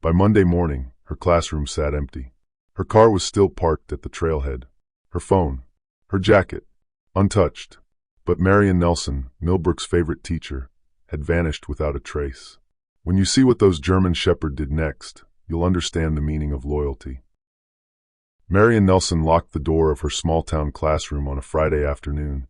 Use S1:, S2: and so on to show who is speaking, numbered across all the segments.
S1: By Monday morning, her classroom sat empty. Her car was still parked at the trailhead. Her phone, her jacket, untouched. But Marion Nelson, Millbrook's favorite teacher, had vanished without a trace. When you see what those German Shepherd did next, you'll understand the meaning of loyalty. Marion Nelson locked the door of her small-town classroom on a Friday afternoon,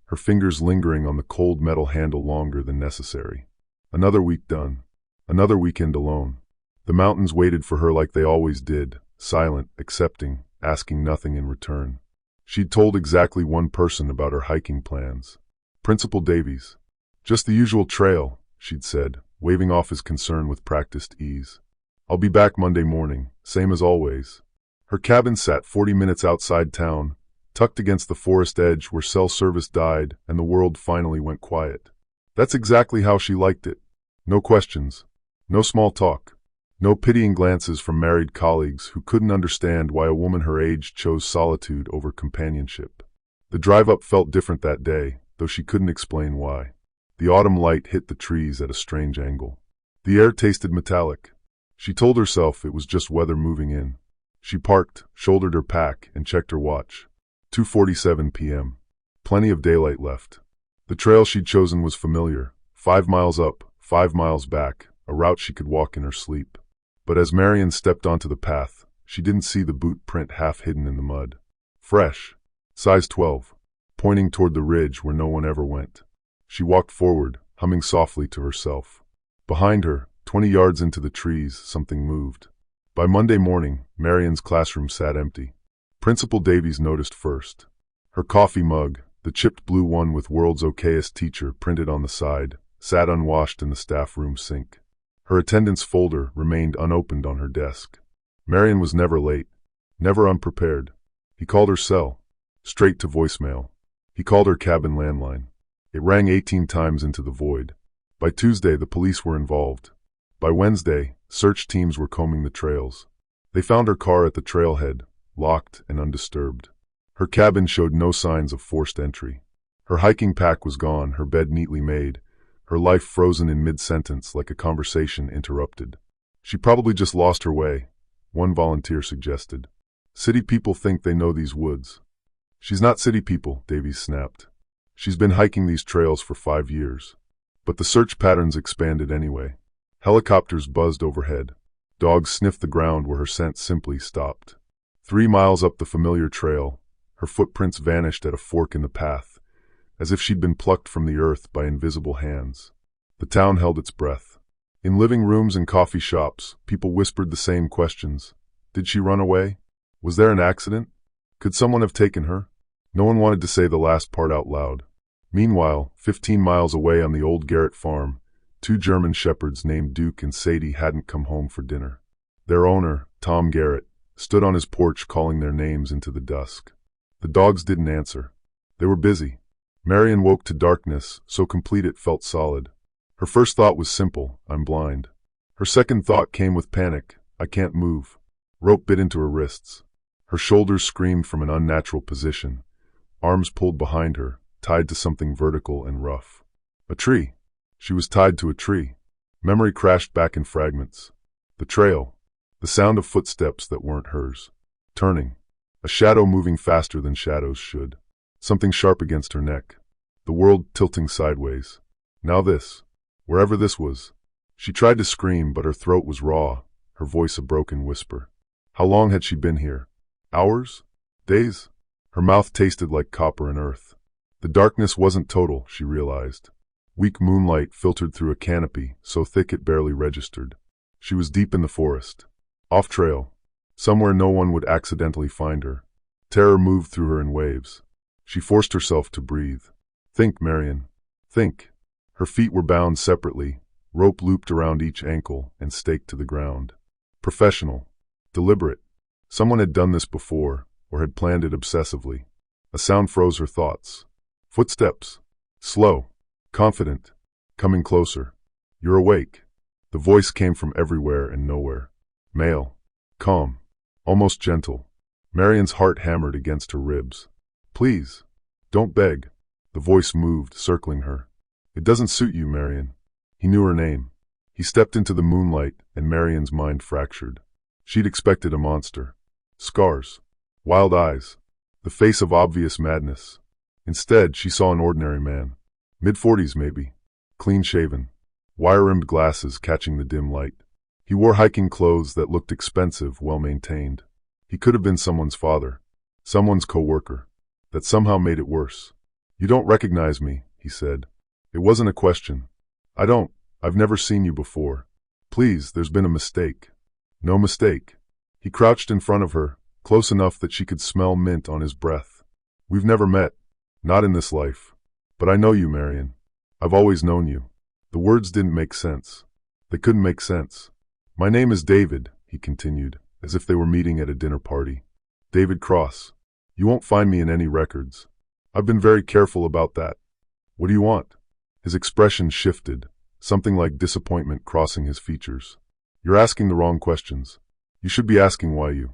S1: her fingers lingering on the cold metal handle longer than necessary. Another week done. Another weekend alone. The mountains waited for her like they always did, silent, accepting, asking nothing in return. She'd told exactly one person about her hiking plans. Principal Davies. Just the usual trail, she'd said, waving off his concern with practiced ease. I'll be back Monday morning, same as always. Her cabin sat 40 minutes outside town, tucked against the forest edge where cell service died and the world finally went quiet. That's exactly how she liked it. No questions. No small talk. No pitying glances from married colleagues who couldn't understand why a woman her age chose solitude over companionship. The drive-up felt different that day, though she couldn't explain why. The autumn light hit the trees at a strange angle. The air tasted metallic. She told herself it was just weather moving in. She parked, shouldered her pack, and checked her watch. 2:47 p.m. Plenty of daylight left. The trail she'd chosen was familiar. 5 miles up, 5 miles back, a route she could walk in her sleep. But as Marion stepped onto the path, she didn't see the boot print half hidden in the mud. Fresh. Size 12. Pointing toward the ridge where no one ever went. She walked forward, humming softly to herself. Behind her, 20 yards into the trees, something moved. By Monday morning, Marion's classroom sat empty. Principal Davies noticed first. Her coffee mug, the chipped blue one with World's Okayest Teacher printed on the side, sat unwashed in the staff room sink. Her attendance folder remained unopened on her desk. Marion was never late, never unprepared. He called her cell, straight to voicemail. He called her cabin landline. It rang 18 times into the void. By Tuesday, the police were involved. By Wednesday, search teams were combing the trails. They found her car at the trailhead, locked and undisturbed. Her cabin showed no signs of forced entry. Her hiking pack was gone, her bed neatly made, her life frozen in mid-sentence like a conversation interrupted. She probably just lost her way, one volunteer suggested. City people think they know these woods. She's not city people, Davies snapped. She's been hiking these trails for 5 years. But the search patterns expanded anyway. Helicopters buzzed overhead. Dogs sniffed the ground where her scent simply stopped. 3 miles up the familiar trail, her footprints vanished at a fork in the path, as if she'd been plucked from the earth by invisible hands. The town held its breath. In living rooms and coffee shops, people whispered the same questions. Did she run away? Was there an accident? Could someone have taken her? No one wanted to say the last part out loud. Meanwhile, 15 miles away on the old Garrett farm, 2 German shepherds named Duke and Sadie hadn't come home for dinner. Their owner, Tom Garrett, stood on his porch calling their names into the dusk. The dogs didn't answer. They were busy. Marion woke to darkness, so complete it felt solid. Her first thought was simple, I'm blind. Her second thought came with panic, I can't move. Rope bit into her wrists. Her shoulders screamed from an unnatural position. Arms pulled behind her, tied to something vertical and rough. A tree. She was tied to a tree. Memory crashed back in fragments. The trail. The sound of footsteps that weren't hers. Turning. A shadow moving faster than shadows should. Something sharp against her neck. The world tilting sideways. Now this. Wherever this was. She tried to scream, but her throat was raw, her voice a broken whisper. How long had she been here? Hours? Days? Her mouth tasted like copper and earth. The darkness wasn't total, she realized. Weak moonlight filtered through a canopy, so thick it barely registered. She was deep in the forest. Off trail. Somewhere no one would accidentally find her. Terror moved through her in waves. She forced herself to breathe. Think, Marion. Think. Her feet were bound separately, rope looped around each ankle and staked to the ground. Professional. Deliberate. Someone had done this before, or had planned it obsessively. A sound froze her thoughts. Footsteps. Slow. Confident. Coming closer. You're awake. The voice came from everywhere and nowhere. Male. Calm. Almost gentle. Marion's heart hammered against her ribs. Please. Don't beg. The voice moved, circling her. It doesn't suit you, Marion. He knew her name. He stepped into the moonlight, and Marian's mind fractured. She'd expected a monster. Scars. Wild eyes. The face of obvious madness. Instead, she saw an ordinary man. Mid-40s maybe. Clean-shaven. Wire-rimmed glasses catching the dim light. He wore hiking clothes that looked expensive, well-maintained. He could have been someone's father. Someone's co-worker. That somehow made it worse. "You don't recognize me," he said. It wasn't a question. "I don't. I've never seen you before. Please, there's been a mistake." "No mistake." He crouched in front of her, close enough that she could smell mint on his breath. "We've never met. Not in this life. But I know you, Marian. I've always known you." The words didn't make sense. They couldn't make sense. "My name is David," he continued, as if they were meeting at a dinner party. "David Cross. You won't find me in any records. I've been very careful about that. What do you want?" His expression shifted, something like disappointment crossing his features. "You're asking the wrong questions. You should be asking why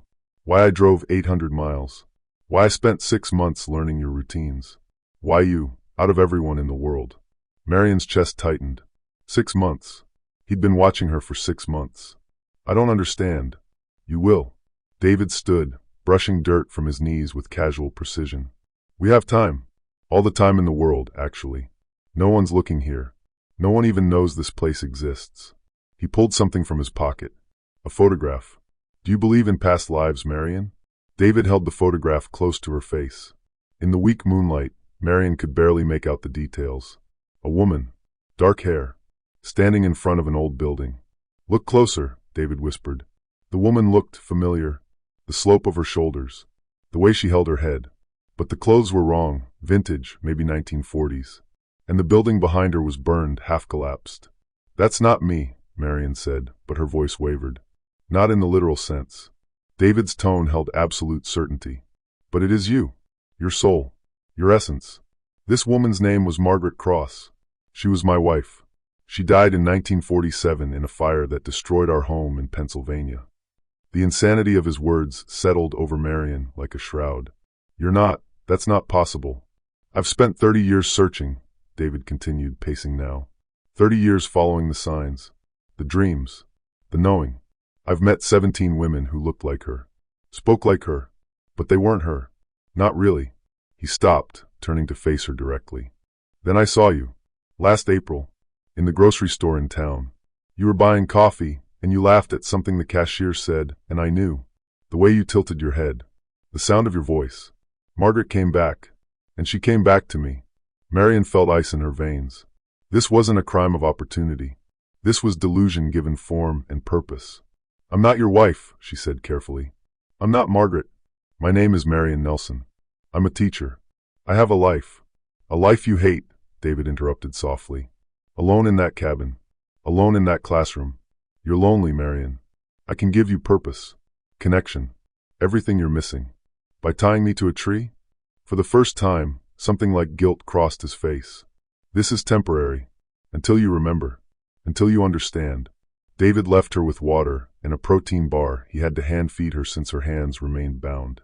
S1: I drove 800 miles. Why I spent 6 months learning your routines. Why you, out of everyone in the world." Marian's chest tightened. 6 months. He'd been watching her for 6 months. "I don't understand." "You will." David stood, brushing dirt from his knees with casual precision. "We have time. All the time in the world, actually. No one's looking here. No one even knows this place exists." He pulled something from his pocket. A photograph. "Do you believe in past lives, Marian?" David held the photograph close to her face. In the weak moonlight, Marian could barely make out the details. A woman. Dark hair. Standing in front of an old building. "Look closer," David whispered. The woman looked familiar. The slope of her shoulders. The way she held her head. But the clothes were wrong, vintage, maybe 1940s. And the building behind her was burned, half-collapsed. "That's not me," Marian said, but her voice wavered. "Not in the literal sense." David's tone held absolute certainty. "But it is you. Your soul. Your essence. This woman's name was Margaret Cross. She was my wife. She died in 1947 in a fire that destroyed our home in Pennsylvania." The insanity of his words settled over Marian like a shroud. That's not possible." "I've spent 30 years searching," David continued, pacing now. 30 years following the signs, the dreams, the knowing. I've met 17 women who looked like her, spoke like her, but they weren't her. Not really." He stopped, turning to face her directly. "Then I saw you. Last April. In the grocery store in town. You were buying coffee, and you laughed at something the cashier said, and I knew. The way you tilted your head. The sound of your voice. Margaret came back. And she came back to me." Marian felt ice in her veins. This wasn't a crime of opportunity. This was delusion given form and purpose. "I'm not your wife," she said carefully. "I'm not Margaret. My name is Marian Nelson. I'm a teacher. I have a life." "A life you hate," David interrupted softly. "Alone in that cabin. Alone in that classroom. You're lonely, Marian. I can give you purpose. Connection. Everything you're missing. By tying me to a tree?" For the first time, something like guilt crossed his face. "This is temporary. Until you remember. Until you understand." David left her with water and a protein bar he had to hand-feed her since her hands remained bound.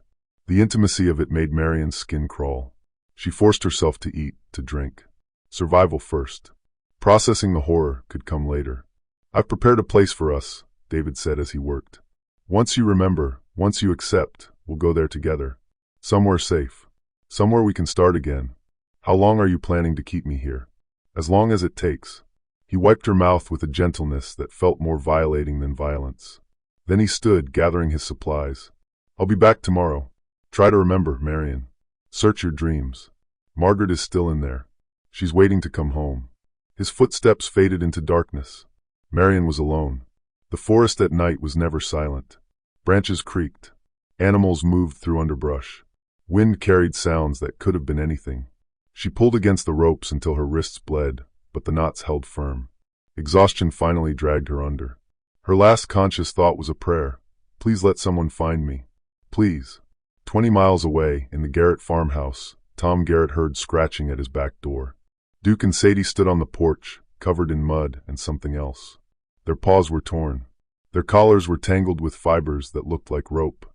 S1: The intimacy of it made Marian's skin crawl. She forced herself to eat, to drink. Survival first. Processing the horror could come later. "I've prepared a place for us," David said as he worked. "Once you remember, once you accept, we'll go there together. Somewhere safe. Somewhere we can start again. How long are you planning to keep me here?" "As long as it takes." He wiped her mouth with a gentleness that felt more violating than violence. Then he stood, gathering his supplies. "I'll be back tomorrow. Try to remember, Marian. Search your dreams. Margaret is still in there. She's waiting to come home." His footsteps faded into darkness. Marian was alone. The forest at night was never silent. Branches creaked. Animals moved through underbrush. Wind carried sounds that could have been anything. She pulled against the ropes until her wrists bled, but the knots held firm. Exhaustion finally dragged her under. Her last conscious thought was a prayer. "Please let someone find me. Please." 20 miles away, in the Garrett farmhouse, Tom Garrett heard scratching at his back door. Duke and Sadie stood on the porch, covered in mud and something else. Their paws were torn. Their collars were tangled with fibers that looked like rope.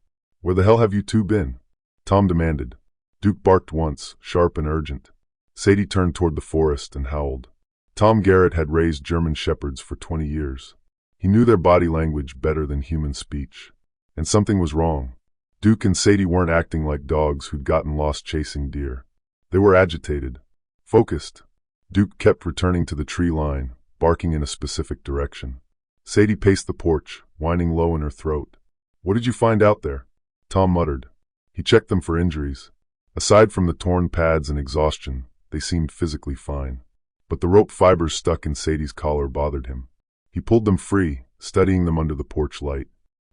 S1: "Where the hell have you two been?" Tom demanded. Duke barked once, sharp and urgent. Sadie turned toward the forest and howled. Tom Garrett had raised German shepherds for 20 years. He knew their body language better than human speech. And something was wrong. Duke and Sadie weren't acting like dogs who'd gotten lost chasing deer. They were agitated, focused. Duke kept returning to the tree line, barking in a specific direction. Sadie paced the porch, whining low in her throat. "What did you find out there?" Tom muttered. He checked them for injuries. Aside from the torn pads and exhaustion, they seemed physically fine. But the rope fibers stuck in Sadie's collar bothered him. He pulled them free, studying them under the porch light.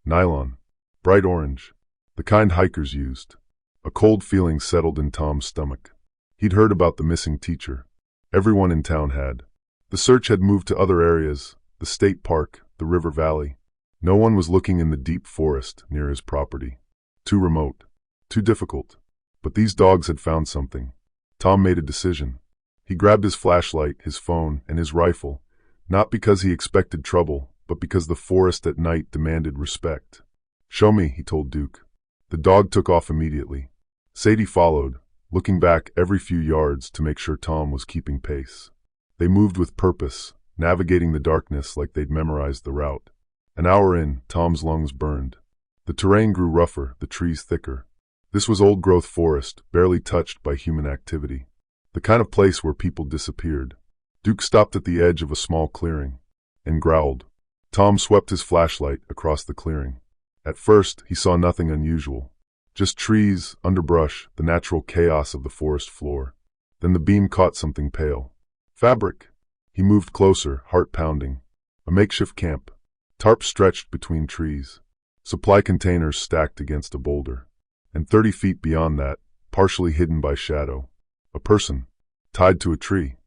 S1: Nylon. Bright orange. The kind hikers used. A cold feeling settled in Tom's stomach. He'd heard about the missing teacher. Everyone in town had. The search had moved to other areas, the state park, the river valley. No one was looking in the deep forest near his property. Too remote. Too difficult. But these dogs had found something. Tom made a decision. He grabbed his flashlight, his phone, and his rifle, not because he expected trouble, but because the forest at night demanded respect. "Show me," he told Duke. The dog took off immediately. Sadie followed, looking back every few yards to make sure Tom was keeping pace. They moved with purpose, navigating the darkness like they'd memorized the route. An hour in, Tom's lungs burned. The terrain grew rougher, the trees thicker. This was old-growth forest, barely touched by human activity. The kind of place where people disappeared. Duke stopped at the edge of a small clearing and growled. Tom swept his flashlight across the clearing. At first, he saw nothing unusual. Just trees, underbrush, the natural chaos of the forest floor. Then the beam caught something pale. Fabric. He moved closer, heart pounding. A makeshift camp. Tarps stretched between trees. Supply containers stacked against a boulder. And 30 feet beyond that, partially hidden by shadow, a person, tied to a tree.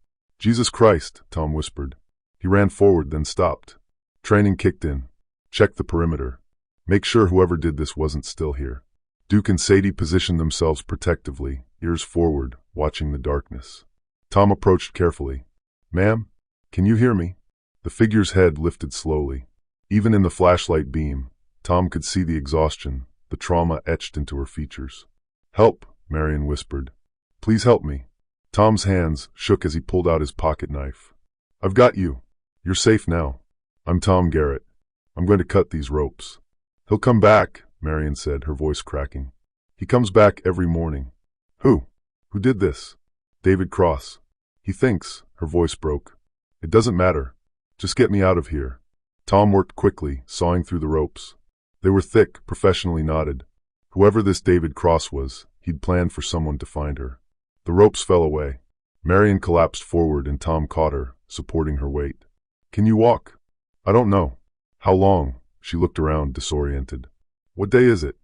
S1: "Jesus Christ," Tom whispered. He ran forward, then stopped. Training kicked in. Check the perimeter. Make sure whoever did this wasn't still here. Duke and Sadie positioned themselves protectively, ears forward, watching the darkness. Tom approached carefully. "Ma'am, can you hear me?" The figure's head lifted slowly. Even in the flashlight beam, Tom could see the exhaustion, the trauma etched into her features. "Help," Marion whispered. "Please help me." Tom's hands shook as he pulled out his pocket knife. "I've got you. You're safe now. I'm Tom Garrett. I'm going to cut these ropes." "He'll come back," Marion said, her voice cracking. "He comes back every morning." "Who? Who did this?" "David Cross. He thinks," her voice broke. "It doesn't matter. Just get me out of here." Tom worked quickly, sawing through the ropes. They were thick, professionally knotted. Whoever this David Cross was, he'd planned for someone to find her. The ropes fell away. Marion collapsed forward and Tom caught her, supporting her weight. "Can you walk?" "I don't know." "How long?" She looked around, disoriented. "What day is it?"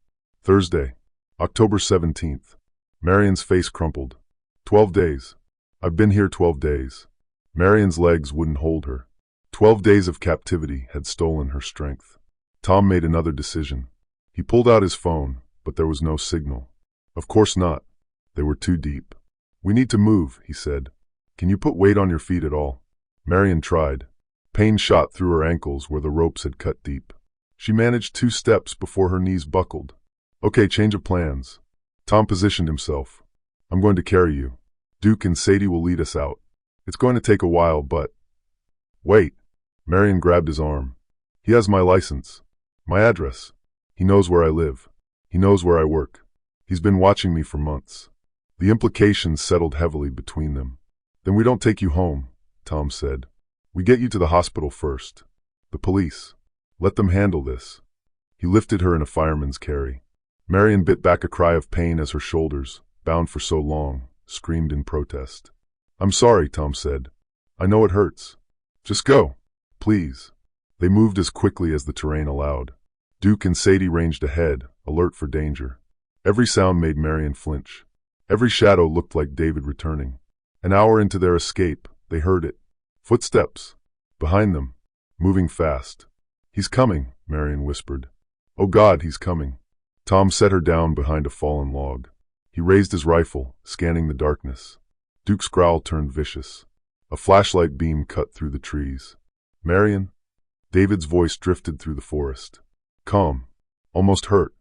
S1: "Thursday. October 17th. Marion's face crumpled. 12 days. I've been here 12 days. Marion's legs wouldn't hold her. 12 days of captivity had stolen her strength. Tom made another decision. He pulled out his phone, but there was no signal. Of course not. They were too deep. "We need to move," he said. "Can you put weight on your feet at all?" Marion tried. Pain shot through her ankles where the ropes had cut deep. She managed 2 steps before her knees buckled. "Okay, change of plans." Tom positioned himself. "I'm going to carry you. Duke and Sadie will lead us out. It's going to take a while, but—" "Wait." Marion grabbed his arm. "He has my license. My address. He knows where I live. He knows where I work. He's been watching me for months." The implications settled heavily between them. "Then we don't take you home," Tom said. "We get you to the hospital first. The police. Let them handle this." He lifted her in a fireman's carry. Marion bit back a cry of pain as her shoulders, bound for so long, screamed in protest. "I'm sorry," Tom said. "I know it hurts. Just go. Please." They moved as quickly as the terrain allowed. Duke and Sadie ranged ahead, alert for danger. Every sound made Marion flinch. Every shadow looked like David returning. An hour into their escape, they heard it. Footsteps. Behind them. Moving fast. "He's coming," Marion whispered. "Oh God, he's coming." Tom set her down behind a fallen log. He raised his rifle, scanning the darkness. Duke's growl turned vicious. A flashlight beam cut through the trees. "Marion?" David's voice drifted through the forest. Calm. Almost hurt.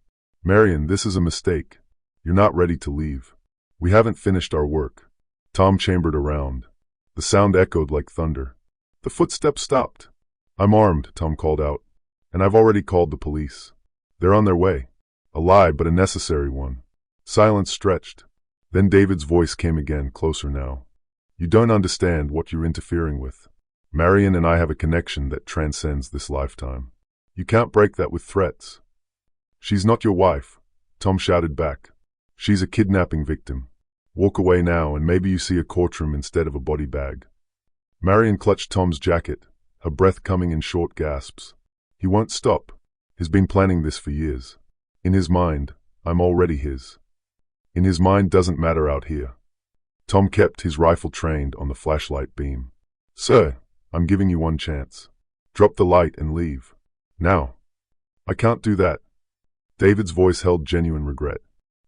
S1: "Marion, this is a mistake. You're not ready to leave. We haven't finished our work." Tom chambered around. The sound echoed like thunder. The footsteps stopped. "I'm armed," Tom called out. "And I've already called the police. They're on their way." A lie, but a necessary one. Silence stretched. Then David's voice came again, closer now. "You don't understand what you're interfering with. Marion and I have a connection that transcends this lifetime. You can't break that with threats." "She's not your wife," Tom shouted back. "She's a kidnapping victim. Walk away now and maybe you see a courtroom instead of a body bag." Marion clutched Tom's jacket, her breath coming in short gasps. "He won't stop. He's been planning this for years. In his mind, I'm already his. In his mind doesn't matter out here." Tom kept his rifle trained on the flashlight beam. "Sir, I'm giving you one chance. Drop the light and leave. Now." "I can't do that." David's voice held genuine regret.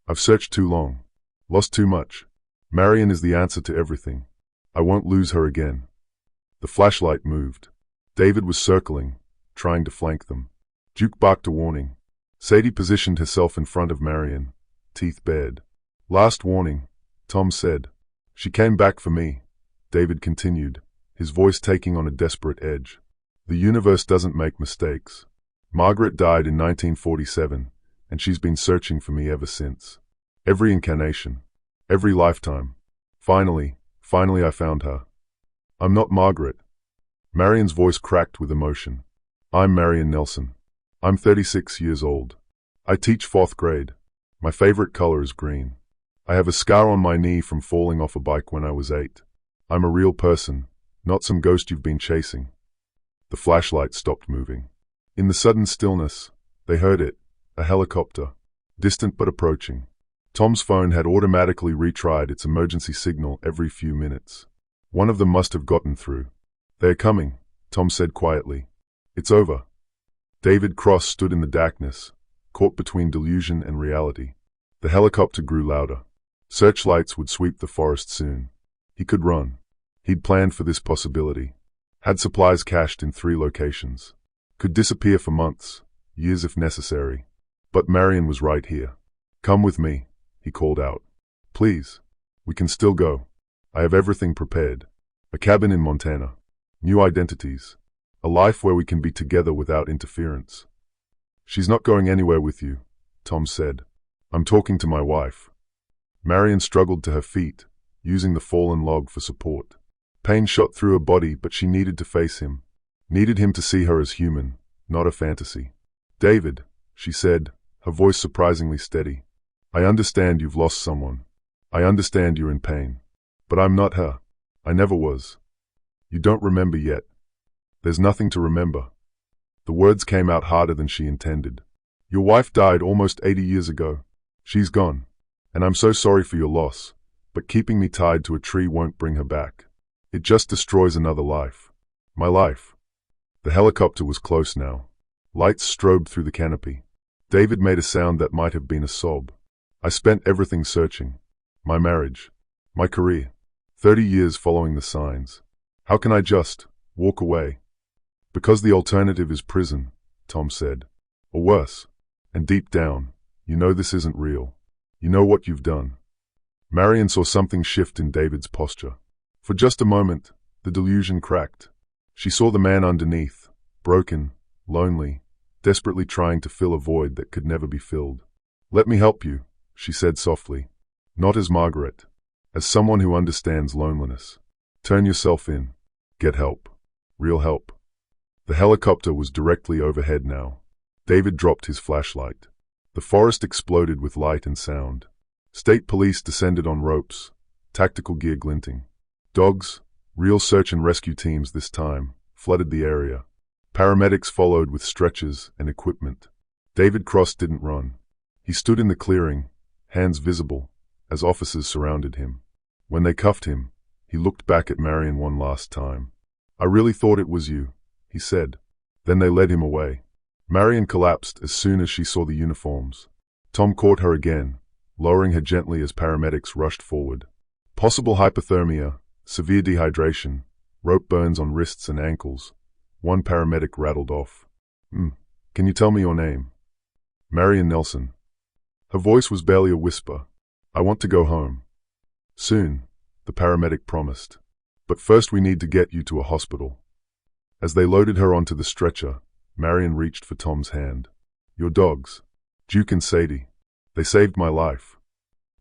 S1: "I've searched too long. Lost too much. Marion is the answer to everything. I won't lose her again." The flashlight moved. David was circling, trying to flank them. Duke barked a warning. Sadie positioned herself in front of Marion, teeth bared. "Last warning," Tom said. "She came back for me," David continued, his voice taking on a desperate edge. "The universe doesn't make mistakes. Margaret died in 1947, and she's been searching for me ever since. Every incarnation. Every lifetime. Finally I found her. I'm not Margaret." Marion's voice cracked with emotion. "I'm Marion Nelson. I'm 36 years old. I teach 4th grade. My favorite color is green. I have a scar on my knee from falling off a bike when I was 8. I'm a real person, not some ghost you've been chasing." The flashlight stopped moving. In the sudden stillness, they heard it, a helicopter, distant but approaching. Tom's phone had automatically retried its emergency signal every few minutes. One of them must have gotten through. "They're coming," Tom said quietly. "It's over." David Cross stood in the darkness, caught between delusion and reality. The helicopter grew louder. Searchlights would sweep the forest soon. He could run. He'd planned for this possibility. Had supplies cached in 3 locations. Could disappear for months, years if necessary. But Marion was right here. "Come with me," he called out. "Please. We can still go. I have everything prepared. A cabin in Montana. New identities. A life where we can be together without interference." "She's not going anywhere with you," Tom said. "I'm talking to my wife." Marion struggled to her feet, using the fallen log for support. Pain shot through her body, but she needed to face him. Needed him to see her as human, not a fantasy. "David," she said, her voice surprisingly steady. "I understand you've lost someone. I understand you're in pain. But I'm not her. I never was. You don't remember yet. There's nothing to remember." The words came out harder than she intended. "Your wife died almost 80 years ago. She's gone. And I'm so sorry for your loss, but keeping me tied to a tree won't bring her back. It just destroys another life. My life." The helicopter was close now. Lights strobed through the canopy. David made a sound that might have been a sob. "I spent everything searching. My marriage. My career. 30 years following the signs. How can I just walk away?" "Because the alternative is prison," Tom said. "Or worse. And deep down, you know this isn't real. You know what you've done." Marion saw something shift in David's posture. For just a moment, the delusion cracked. She saw the man underneath, broken, lonely, desperately trying to fill a void that could never be filled. "Let me help you," she said softly. "Not as Margaret. As someone who understands loneliness. Turn yourself in. Get help. Real help." The helicopter was directly overhead now. David dropped his flashlight. The forest exploded with light and sound. State police descended on ropes, tactical gear glinting. Dogs, real search and rescue teams this time, flooded the area. Paramedics followed with stretchers and equipment. David Cross didn't run. He stood in the clearing, hands visible, as officers surrounded him. When they cuffed him, he looked back at Marion one last time. "I really thought it was you," he said. Then they led him away. Marion collapsed as soon as she saw the uniforms. Tom caught her again, lowering her gently as paramedics rushed forward. Possible hypothermia, severe dehydration, rope burns on wrists and ankles. One paramedic rattled off. Can you tell me your name?" "Marion Nelson." Her voice was barely a whisper. "I want to go home." "Soon," the paramedic promised. But first we need to get you to a hospital. As they loaded her onto the stretcher, Marion reached for Tom's hand. Your dogs, Duke and Sadie. They saved my life.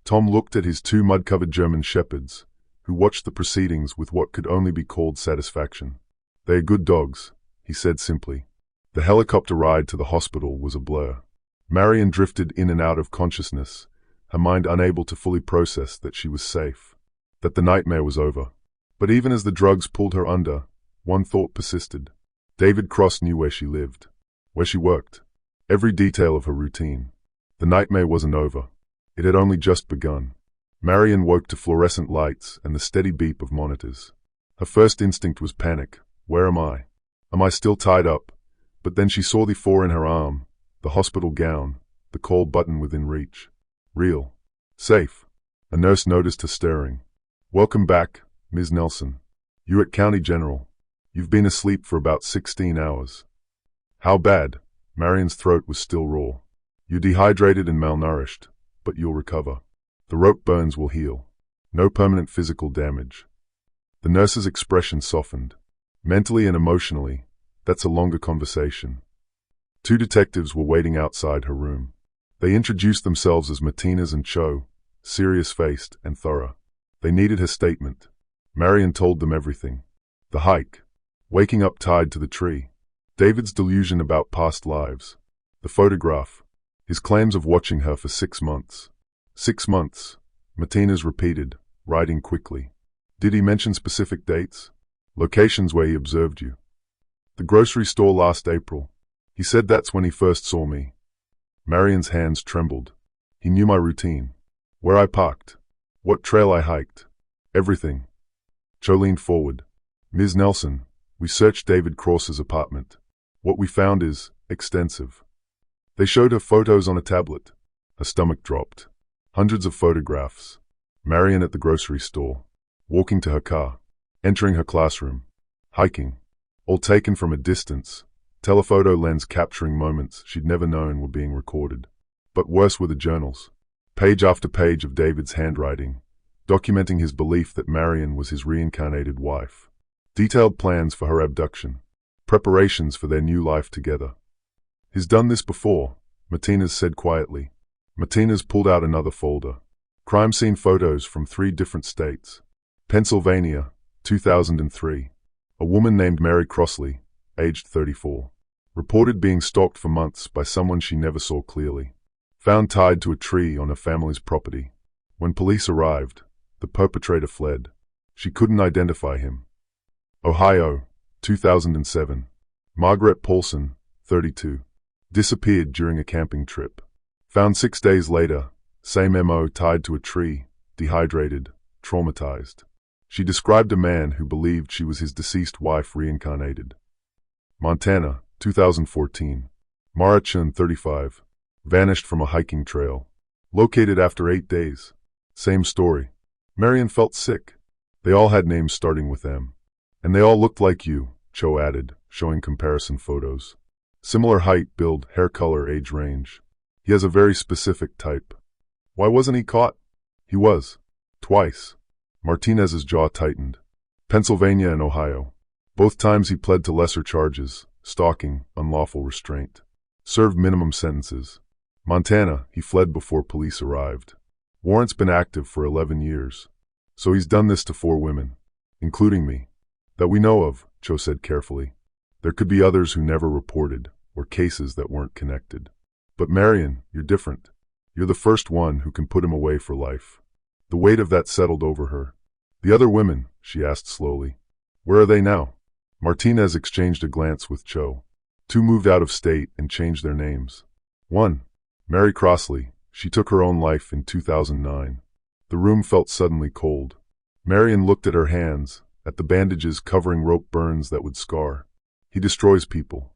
S1: Tom looked at his two mud-covered German shepherds, who watched the proceedings with what could only be called satisfaction. They are good dogs, he said simply. The helicopter ride to the hospital was a blur. Marion drifted in and out of consciousness, her mind unable to fully process that she was safe, that the nightmare was over. But even as the drugs pulled her under, one thought persisted. David Cross knew where she lived, where she worked, every detail of her routine. The nightmare wasn't over. It had only just begun. Marion woke to fluorescent lights and the steady beep of monitors. Her first instinct was panic. Where am I? Am I still tied up? But then she saw the 4 in her arm, the hospital gown, the call button within reach. Real. Safe. A nurse noticed her stirring. Welcome back, Ms. Nelson. You at County General. You've been asleep for about 16 hours. How bad? Marion's throat was still raw. You're dehydrated and malnourished, but you'll recover. The rope burns will heal. No permanent physical damage. The nurse's expression softened. Mentally and emotionally, that's a longer conversation. 2 detectives were waiting outside her room. They introduced themselves as Martinez and Cho, serious-faced and thorough. They needed her statement. Marion told them everything. The hike. Waking up tied to the tree. David's delusion about past lives. The photograph. His claims of watching her for 6 months. 6 months, Martinez repeated, writing quickly. Did he mention specific dates? Locations where he observed you? The grocery store last April. He said that's when he first saw me. Marion's hands trembled. He knew my routine. Where I parked. What trail I hiked. Everything. Cho leaned forward. Ms. Nelson, we searched David Cross's apartment. What we found is extensive. They showed her photos on a tablet. Her stomach dropped. Hundreds of photographs. Marion at the grocery store. Walking to her car. Entering her classroom. Hiking. All taken from a distance. Telephoto lens capturing moments she'd never known were being recorded. But worse were the journals. Page after page of David's handwriting, documenting his belief that Marion was his reincarnated wife. Detailed plans for her abduction. Preparations for their new life together. He's done this before, Martinez said quietly. Martinez pulled out another folder. Crime scene photos from 3 different states. Pennsylvania, 2003. A woman named Mary Crossley, aged 34. Reported being stalked for months by someone she never saw clearly. Found tied to a tree on her family's property. When police arrived, the perpetrator fled. She couldn't identify him. Ohio, 2007. Margaret Paulson, 32. Disappeared during a camping trip. Found 6 days later, same MO, tied to a tree, dehydrated, traumatized. She described a man who believed she was his deceased wife reincarnated. Montana, 2014. Mara Chun, 35. Vanished from a hiking trail. Located after 8 days. Same story. Marion felt sick. They all had names starting with M. And they all looked like you, Cho added, showing comparison photos. Similar height, build, hair color, age range. He has a very specific type. Why wasn't he caught? He was. Twice. Martinez's jaw tightened. Pennsylvania and Ohio. Both times he pled to lesser charges, stalking, unlawful restraint. Served minimum sentences. Montana, he fled before police arrived. Warrant's been active for 11 years. So he's done this to 4 women, including me. That we know of, Cho said carefully. There could be others who never reported, or cases that weren't connected. But Marion, you're different. You're the first one who can put him away for life. The weight of that settled over her. The other women, she asked slowly. Where are they now? Martinez exchanged a glance with Cho. 2 moved out of state and changed their names. 1. Mary Crossley. She took her own life in 2009. The room felt suddenly cold. Marion looked at her hands, at the bandages covering rope burns that would scar. He destroys people.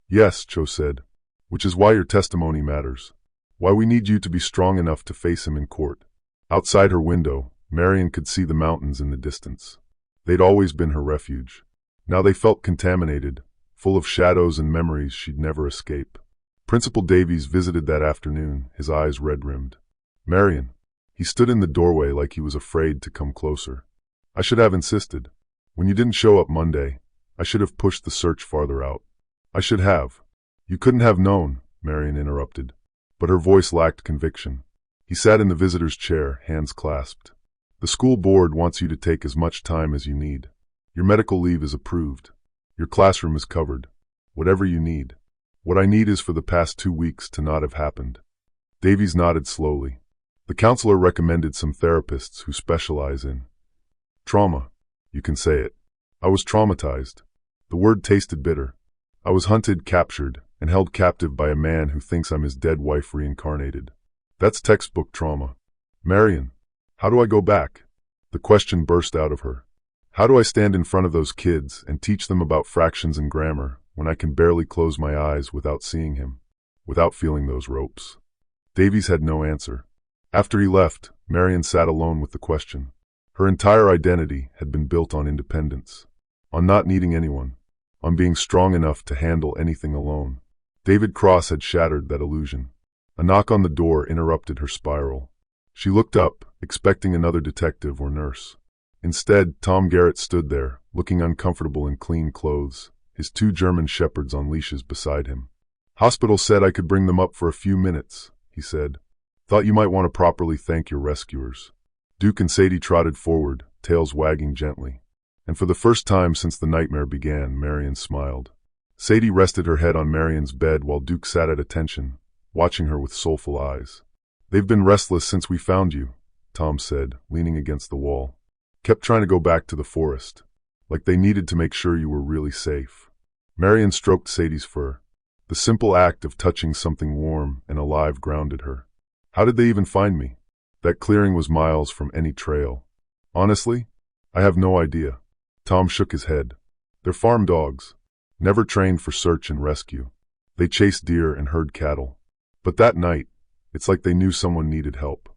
S1: Yes, Cho said. Which is why your testimony matters. Why we need you to be strong enough to face him in court. Outside her window, Marion could see the mountains in the distance. They'd always been her refuge. Now they felt contaminated, full of shadows and memories she'd never escape. Principal Davies visited that afternoon, his eyes red-rimmed. Marion. He stood in the doorway like he was afraid to come closer. I should have insisted. When you didn't show up Monday, I should have pushed the search farther out. I should have. You couldn't have known, Marion interrupted. But her voice lacked conviction. He sat in the visitor's chair, hands clasped. The school board wants you to take as much time as you need. Your medical leave is approved. Your classroom is covered. Whatever you need. What I need is for the past 2 weeks to not have happened. Davies nodded slowly. The counselor recommended some therapists who specialize in trauma. You can say it. I was traumatized. The word tasted bitter. I was hunted, captured, and held captive by a man who thinks I'm his dead wife reincarnated. That's textbook trauma. Marion, how do I go back? The question burst out of her. How do I stand in front of those kids and teach them about fractions and grammar when I can barely close my eyes without seeing him, without feeling those ropes? Davies had no answer. After he left, Marion sat alone with the question. Her entire identity had been built on independence, on not needing anyone, on being strong enough to handle anything alone. David Cross had shattered that illusion. A knock on the door interrupted her spiral. She looked up, expecting another detective or nurse. Instead, Tom Garrett stood there, looking uncomfortable in clean clothes, his 2 German shepherds on leashes beside him. Hospital said I could bring them up for a few minutes, he said. Thought you might want to properly thank your rescuers. Duke and Sadie trotted forward, tails wagging gently. And for the first time since the nightmare began, Marion smiled. Sadie rested her head on Marion's bed while Duke sat at attention, watching her with soulful eyes. They've been restless since we found you, Tom said, leaning against the wall. Kept trying to go back to the forest, like they needed to make sure you were really safe. Marion stroked Sadie's fur. The simple act of touching something warm and alive grounded her. How did they even find me? That clearing was miles from any trail. Honestly, I have no idea. Tom shook his head. They're farm dogs, never trained for search and rescue. They chase deer and herd cattle. But that night, it's like they knew someone needed help.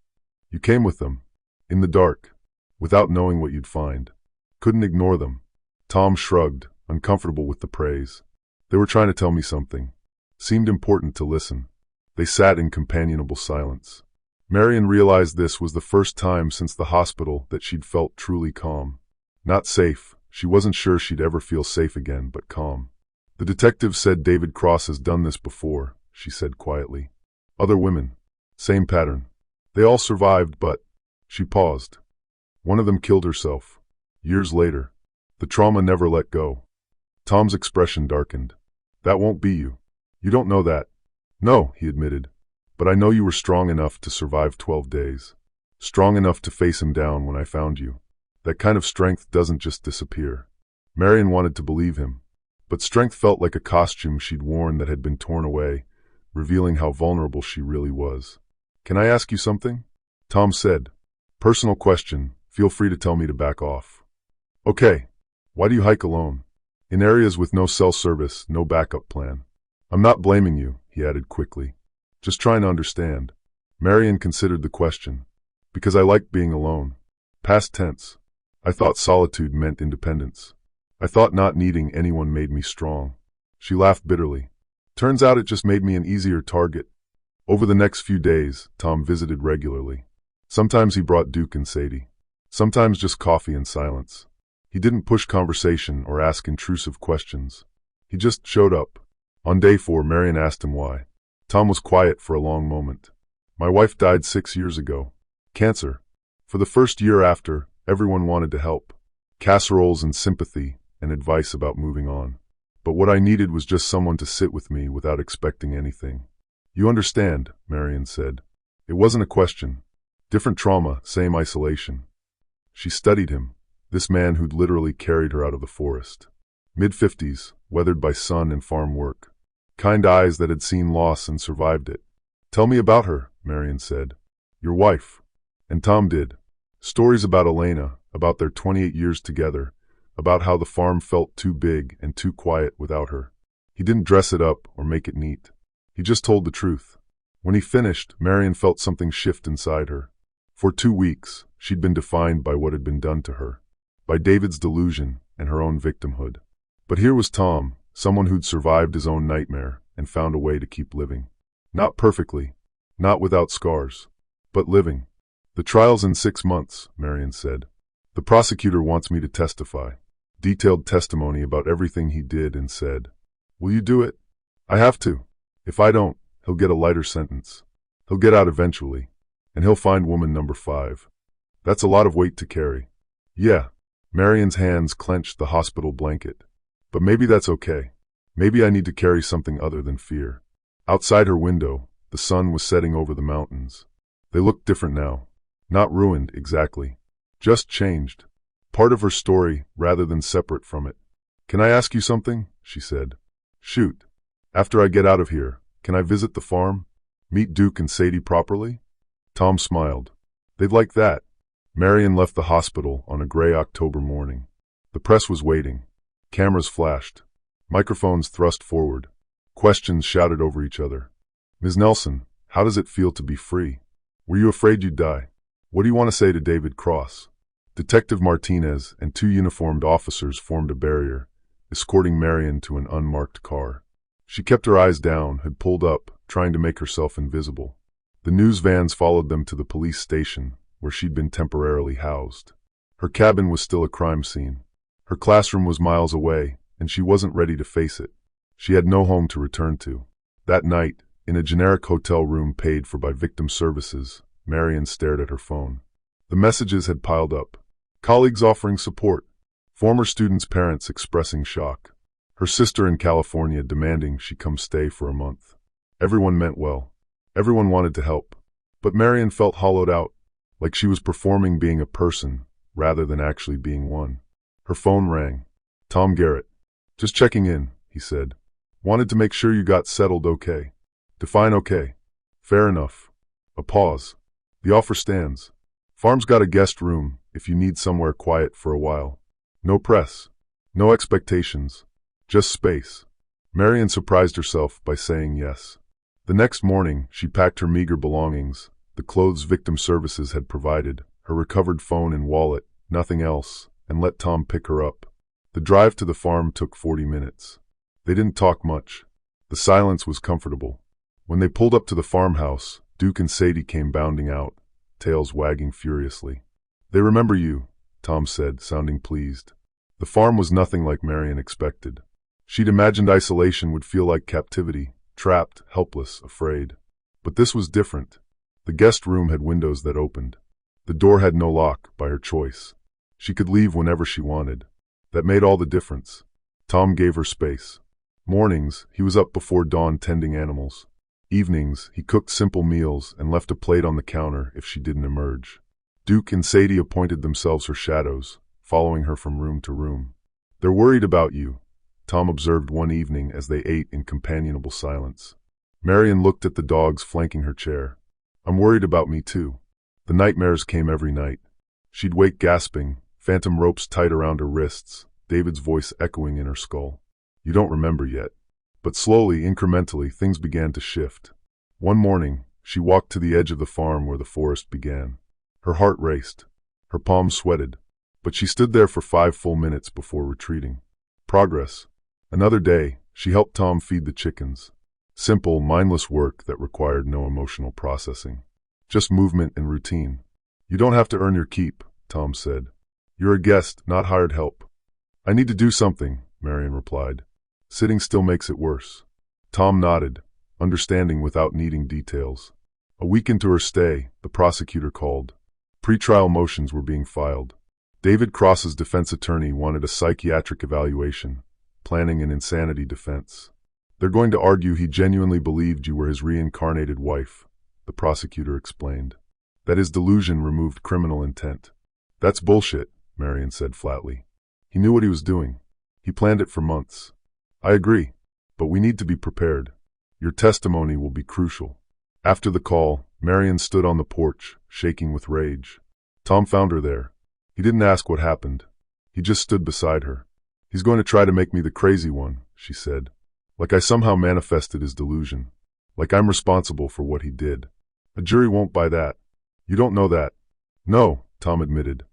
S1: You came with them, in the dark, without knowing what you'd find. Couldn't ignore them. Tom shrugged, uncomfortable with the praise. They were trying to tell me something. Seemed important to listen. They sat in companionable silence. Marion realized this was the first time since the hospital that she'd felt truly calm. Not safe. She wasn't sure she'd ever feel safe again, but calm. The detective said David Cross has done this before, she said quietly. Other women. Same pattern. They all survived, but... She paused. One of them killed herself. Years later. The trauma never let go. Tom's expression darkened. That won't be you. You don't know that. No, he admitted. But I know you were strong enough to survive 12 days. Strong enough to face him down when I found you. That kind of strength doesn't just disappear. Marion wanted to believe him. But strength felt like a costume she'd worn that had been torn away, revealing how vulnerable she really was. Can I ask you something? Tom said. Personal question. Feel free to tell me to back off. Okay. Why do you hike alone? In areas with no cell service, no backup plan. I'm not blaming you, he added quickly. Just trying to understand. Marion considered the question. Because I like being alone. Past tense. I thought solitude meant independence. I thought not needing anyone made me strong. She laughed bitterly. Turns out it just made me an easier target. Over the next few days, Tom visited regularly. Sometimes he brought Duke and Sadie. Sometimes just coffee and silence. He didn't push conversation or ask intrusive questions. He just showed up. On day 4, Marion asked him why. Tom was quiet for a long moment. My wife died 6 years ago. Cancer. For the first year after, everyone wanted to help. Casseroles and sympathy and advice about moving on. But what I needed was just someone to sit with me without expecting anything. You understand, Marion said. It wasn't a question. Different trauma, same isolation. She studied him, this man who'd literally carried her out of the forest. Mid-50s, weathered by sun and farm work. Kind eyes that had seen loss and survived it. Tell me about her, Marion said. Your wife. And Tom did. Stories about Elena, about their 28 years together, about how the farm felt too big and too quiet without her. He didn't dress it up or make it neat. He just told the truth. When he finished, Marion felt something shift inside her. For 2 weeks, she'd been defined by what had been done to her, by David's delusion and her own victimhood. But here was Tom, someone who'd survived his own nightmare and found a way to keep living. Not perfectly, not without scars, but living. The trial's in 6 months, Marion said. The prosecutor wants me to testify. detailed testimony about everything he did and said. Will you do it? I have to. If I don't, he'll get a lighter sentence. He'll get out eventually, and he'll find woman number 5. That's a lot of weight to carry. Yeah. Marion's hands clenched the hospital blanket. But maybe that's okay. Maybe I need to carry something other than fear. Outside her window, the sun was setting over the mountains. They looked different now. Not ruined, exactly. Just changed. Part of her story, rather than separate from it. Can I ask you something? She said. Shoot. After I get out of here, can I visit the farm? Meet Duke and Sadie properly? Tom smiled. They'd like that. Marion left the hospital on a gray October morning. The press was waiting. Cameras flashed. Microphones thrust forward. Questions shouted over each other. Ms. Nelson, how does it feel to be free? Were you afraid you'd die? What do you want to say to David Cross? Detective Martinez and 2 uniformed officers formed a barrier, escorting Marion to an unmarked car. She kept her eyes down, had pulled up, trying to make herself invisible. The news vans followed them to the police station, where she'd been temporarily housed. Her cabin was still a crime scene. Her classroom was miles away, and she wasn't ready to face it. She had no home to return to. That night, in a generic hotel room paid for by victim services, Marion stared at her phone. The messages had piled up. Colleagues offering support. Former students' parents expressing shock. Her sister in California demanding she come stay for a month. Everyone meant well. Everyone wanted to help. But Marion felt hollowed out, like she was performing being a person, rather than actually being one. Her phone rang. Tom Garrett. Just checking in, he said. Wanted to make sure you got settled okay. Define okay. Fair enough. A pause. The offer stands. Farm's got a guest room, if you need somewhere quiet for a while. No press. No expectations. Just space. Marion surprised herself by saying yes. The next morning, she packed her meager belongings, the clothes victim services had provided, her recovered phone and wallet, nothing else, and let Tom pick her up. The drive to the farm took 40 minutes. They didn't talk much. The silence was comfortable. When they pulled up to the farmhouse, Duke and Sadie came bounding out, tails wagging furiously. They remember you, Tom said, sounding pleased. The farm was nothing like Marion expected. She'd imagined isolation would feel like captivity, trapped, helpless, afraid. But this was different. The guest room had windows that opened. The door had no lock, by her choice. She could leave whenever she wanted. That made all the difference. Tom gave her space. Mornings, he was up before dawn tending animals. Evenings, he cooked simple meals and left a plate on the counter if she didn't emerge. Duke and Sadie appointed themselves her shadows, following her from room to room. They're worried about you, Tom observed one evening as they ate in companionable silence. Marion looked at the dogs flanking her chair. I'm worried about me too. The nightmares came every night. She'd wake gasping, phantom ropes tight around her wrists, David's voice echoing in her skull. You don't remember yet. But slowly, incrementally, things began to shift. One morning, she walked to the edge of the farm where the forest began. Her heart raced. Her palms sweated. But she stood there for 5 full minutes before retreating. Progress. Another day, she helped Tom feed the chickens. Simple, mindless work that required no emotional processing. Just movement and routine. You don't have to earn your keep, Tom said. You're a guest, not hired help. I need to do something, Marion replied. Sitting still makes it worse. Tom nodded, understanding without needing details. A week into her stay, the prosecutor called. Pretrial motions were being filed. David Cross's defense attorney wanted a psychiatric evaluation, planning an insanity defense. They're going to argue he genuinely believed you were his reincarnated wife, the prosecutor explained. That his delusion removed criminal intent. That's bullshit, Marion said flatly. He knew what he was doing. He planned it for months. I agree, but we need to be prepared. Your testimony will be crucial. After the call, Marion stood on the porch, shaking with rage. Tom found her there. He didn't ask what happened. He just stood beside her. He's going to try to make me the crazy one, she said. Like I somehow manifested his delusion. Like I'm responsible for what he did. A jury won't buy that. You don't know that. No, Tom admitted.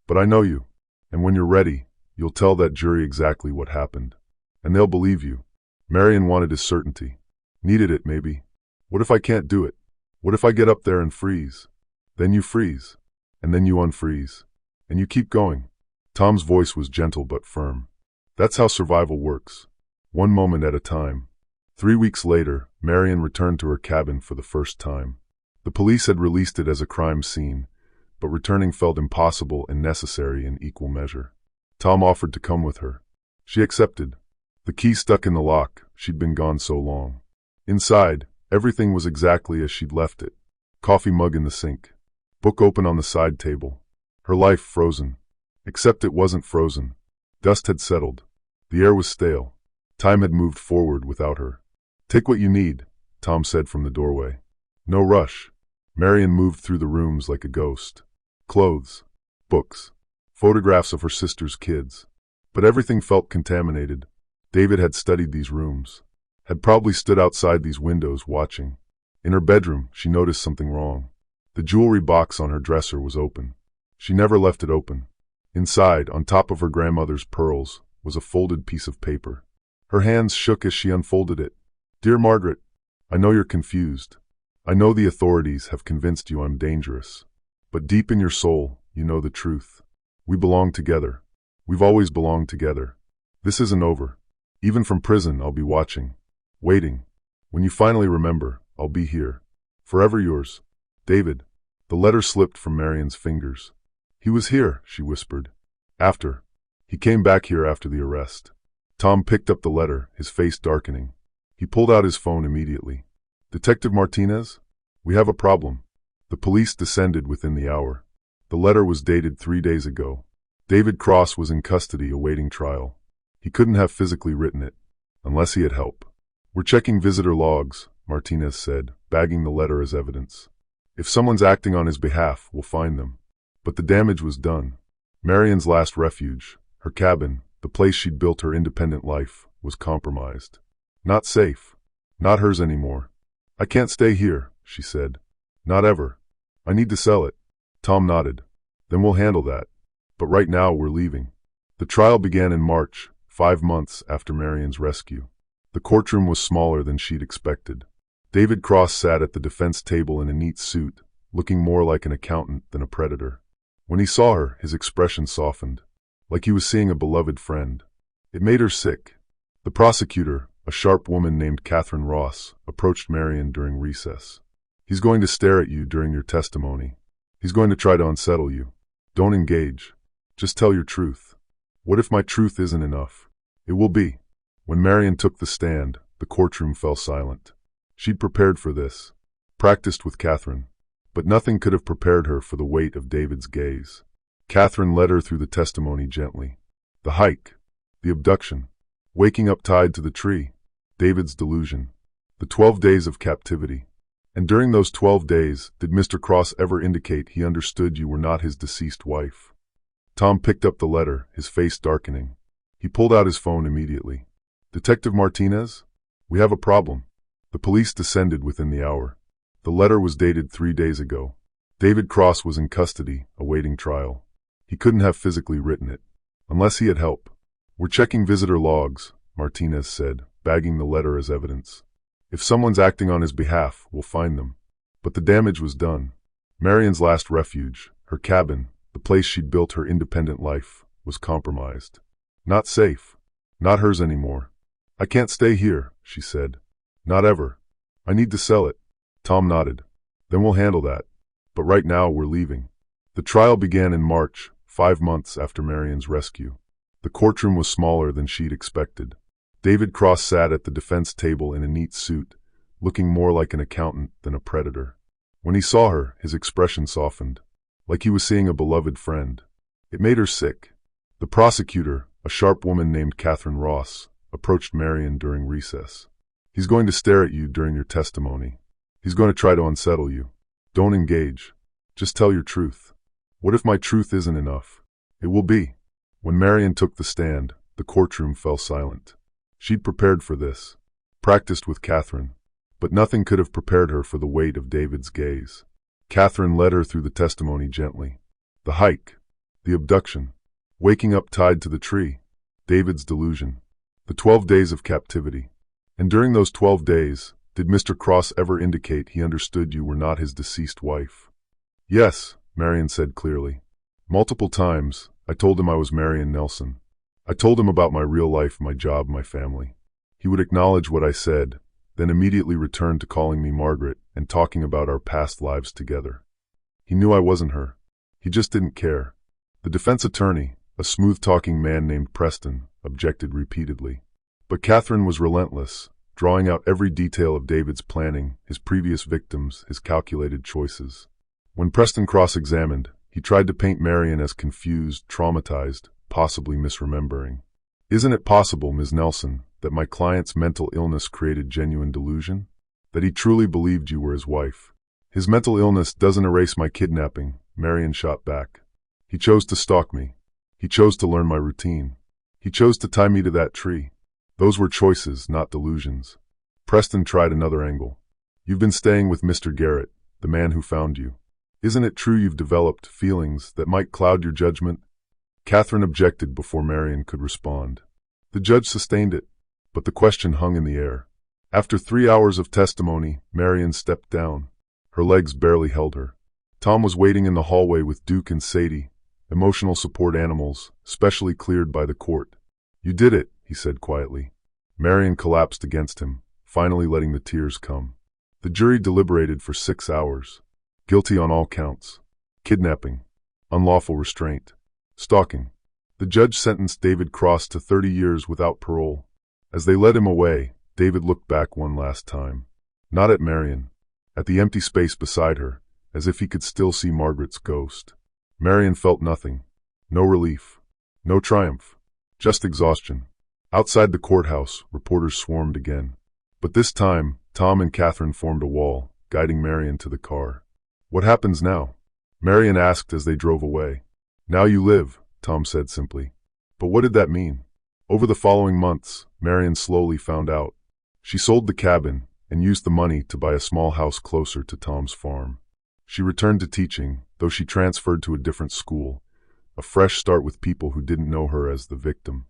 S1: But I know you. And when you're ready, you'll tell that jury exactly what happened. And they'll believe you. Marion wanted his certainty. Needed it, maybe. What if I can't do it? What if I get up there and freeze? Then you freeze. And then you unfreeze. And you keep going. Tom's voice was gentle but firm. That's how survival works. One moment at a time. 3 weeks later, Marion returned to her cabin for the first time. The police had released it as a crime scene, but returning felt impossible and necessary in equal measure. Tom offered to come with her. She accepted. The key stuck in the lock, she'd been gone so long. Inside, everything was exactly as she'd left it. Coffee mug in the sink. Book open on the side table. Her life frozen. Except it wasn't frozen. Dust had settled. The air was stale. Time had moved forward without her. Take what you need, Tom said from the doorway. No rush. Marion moved through the rooms like a ghost. Clothes. Books. Photographs of her sister's kids. But everything felt contaminated. David had studied these rooms. Had probably stood outside these windows watching. In her bedroom, she noticed something wrong. The jewelry box on her dresser was open. She never left it open. Inside, on top of her grandmother's pearls, was a folded piece of paper. Her hands shook as she unfolded it. Dear Margaret, I know you're confused. I know the authorities have convinced you I'm dangerous. But deep in your soul, you know the truth. We belong together. We've always belonged together. This isn't over. Even from prison, I'll be watching. Waiting. When you finally remember, I'll be here. Forever yours. David. The letter slipped from Marion's fingers. He was here, she whispered. After. He came back here after the arrest. Tom picked up the letter, his face darkening. He pulled out his phone immediately. Detective Martinez? We have a problem. The police descended within the hour. The letter was dated 3 days ago. David Cross was in custody awaiting trial. He couldn't have physically written it, unless he had help. We're checking visitor logs, Martinez said, bagging the letter as evidence. If someone's acting on his behalf, we'll find them. But the damage was done. Marion's last refuge, her cabin, the place she'd built her independent life, was compromised. Not safe. Not hers anymore. I can't stay here, she said. Not ever. I need to sell it. Tom nodded. Then we'll handle that. But right now we're leaving. The trial began in March, 5 months after Marion's rescue. The courtroom was smaller than she'd expected. David Cross sat at the defense table in a neat suit, looking more like an accountant than a predator. When he saw her, his expression softened, like he was seeing a beloved friend. It made her sick. The prosecutor, a sharp woman named Catherine Ross, approached Marion during recess. He's going to stare at you during your testimony. He's going to try to unsettle you. Don't engage. Just tell your truth. What if my truth isn't enough? It will be. When Marion took the stand, the courtroom fell silent. She'd prepared for this, practiced with Catherine, but nothing could have prepared her for the weight of David's gaze. Catherine led her through the testimony gently. The hike, the abduction, waking up tied to the tree, David's delusion, the 12 days of captivity. And during those 12 days, did Mr. Cross ever indicate he understood you were not his deceased wife? Tom picked up the letter, his face darkening. He pulled out his phone immediately. Detective Martinez? We have a problem. The police descended within the hour. The letter was dated 3 days ago. David Cross was in custody, awaiting trial. He couldn't have physically written it, unless he had help. We're checking visitor logs, Martinez said, bagging the letter as evidence. If someone's acting on his behalf, we'll find them. But the damage was done. Marion's last refuge, her cabin, the place she'd built her independent life, was compromised. Not safe. Not hers anymore. I can't stay here, she said. Not ever. I need to sell it. Tom nodded. Then we'll handle that. But right now we're leaving. The trial began in March, 5 months after Marion's rescue. The courtroom was smaller than she'd expected. David Cross sat at the defense table in a neat suit, looking more like an accountant than a predator. When he saw her, his expression softened, like he was seeing a beloved friend. It made her sick. The prosecutor, a sharp woman named Catherine Ross, approached Marion during recess. He's going to stare at you during your testimony. He's going to try to unsettle you. Don't engage. Just tell your truth. What if my truth isn't enough? It will be. When Marion took the stand, the courtroom fell silent. She'd prepared for this, practiced with Catherine, but nothing could have prepared her for the weight of David's gaze. Catherine led her through the testimony gently. The hike, the abduction, waking up tied to the tree, David's delusion, the 12 days of captivity. And during those 12 days, did Mr. Cross ever indicate he understood you were not his deceased wife? Yes, Marion said clearly. Multiple times, I told him I was Marion Nelson. I told him about my real life, my job, my family. He would acknowledge what I said, then immediately return to calling me Margaret and talking about our past lives together. He knew I wasn't her. He just didn't care. The defense attorney, a smooth-talking man named Preston, objected repeatedly. But Catherine was relentless, drawing out every detail of David's planning, his previous victims, his calculated choices. When Preston cross-examined, he tried to paint Marion as confused, traumatized, possibly misremembering. Isn't it possible, Ms. Nelson, that my client's mental illness created genuine delusion? That he truly believed you were his wife? His mental illness doesn't erase my kidnapping, Marion shot back. He chose to stalk me. He chose to learn my routine. He chose to tie me to that tree. Those were choices, not delusions. Preston tried another angle. You've been staying with Mr. Garrett, the man who found you. Isn't it true you've developed feelings that might cloud your judgment? Catherine objected before Marion could respond. The judge sustained it, but the question hung in the air. After 3 hours of testimony, Marion stepped down. Her legs barely held her. Tom was waiting in the hallway with Duke and Sadie, emotional support animals, specially cleared by the court. You did it, he said quietly. Marion collapsed against him, finally letting the tears come. The jury deliberated for 6 hours. Guilty on all counts. Kidnapping, unlawful restraint, stalking. The judge sentenced David Cross to 30 years without parole. As they led him away, David looked back one last time. Not at Marion, at the empty space beside her, as if he could still see Margaret's ghost. Marion felt nothing. No relief. No triumph. Just exhaustion. Outside the courthouse, reporters swarmed again. But this time, Tom and Catherine formed a wall, guiding Marion to the car. What happens now? Marion asked as they drove away. Now you live, Tom said simply. But what did that mean? Over the following months, Marion slowly found out. She sold the cabin and used the money to buy a small house closer to Tom's farm. She returned to teaching, though she transferred to a different school, a fresh start with people who didn't know her as the victim.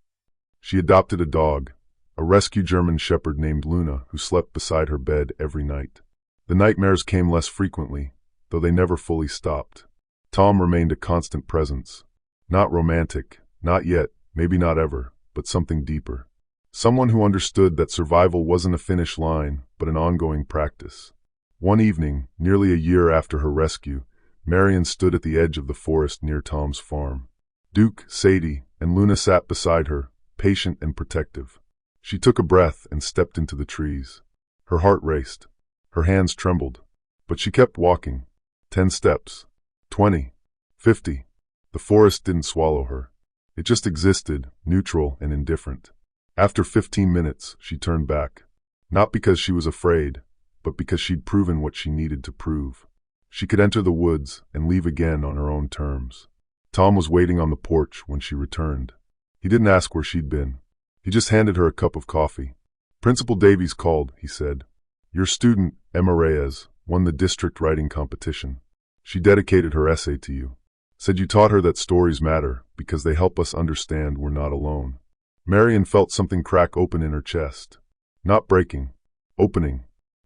S1: She adopted a dog, a rescue German shepherd named Luna, who slept beside her bed every night. The nightmares came less frequently, though they never fully stopped. Tom remained a constant presence. Not romantic, not yet, maybe not ever, but something deeper. Someone who understood that survival wasn't a finish line, but an ongoing practice. One evening, nearly a year after her rescue, Marion stood at the edge of the forest near Tom's farm. Duke, Sadie, and Luna sat beside her, patient and protective. She took a breath and stepped into the trees. Her heart raced. Her hands trembled. But she kept walking. 10 steps. 20. 50. The forest didn't swallow her. It just existed, neutral and indifferent. After 15 minutes, she turned back. Not because she was afraid, but because she'd proven what she needed to prove. She could enter the woods and leave again on her own terms. Tom was waiting on the porch when she returned. He didn't ask where she'd been. He just handed her a cup of coffee. Principal Davies called, he said. Your student, Emma Reyes, won the district writing competition. She dedicated her essay to you. Said you taught her that stories matter because they help us understand we're not alone. Marion felt something crack open in her chest. Not breaking. Opening.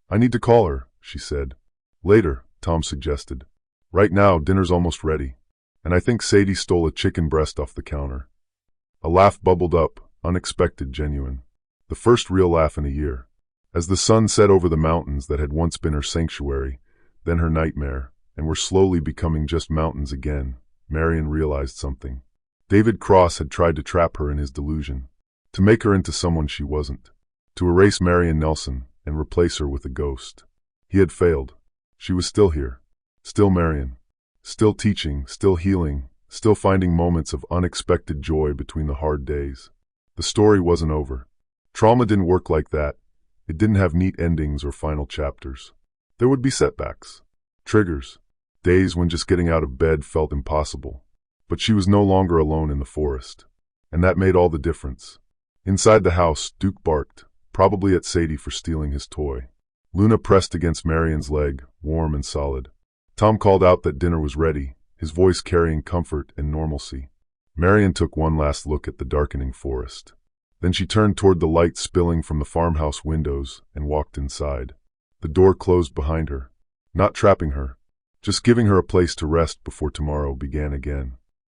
S1: I need to call her, she said. Later, Tom suggested. Right now, dinner's almost ready. And I think Sadie stole a chicken breast off the counter. A laugh bubbled up, unexpected, genuine. The first real laugh in a year. As the sun set over the mountains that had once been her sanctuary, then her nightmare, and were slowly becoming just mountains again, Marion realized something. David Cross had tried to trap her in his delusion, to make her into someone she wasn't, to erase Marion Nelson and replace her with a ghost. He had failed. She was still here, still Marion, still teaching, still healing, still finding moments of unexpected joy between the hard days. The story wasn't over. Trauma didn't work like that. It didn't have neat endings or final chapters. There would be setbacks, triggers, days when just getting out of bed felt impossible. But she was no longer alone in the forest, and that made all the difference. Inside the house, Duke barked, probably at Sadie for stealing his toy. Luna pressed against Marion's leg, warm and solid. Tom called out that dinner was ready, his voice carrying comfort and normalcy. Marion took one last look at the darkening forest. Then she turned toward the light spilling from the farmhouse windows and walked inside. The door closed behind her, not trapping her, just giving her a place to rest before tomorrow began again.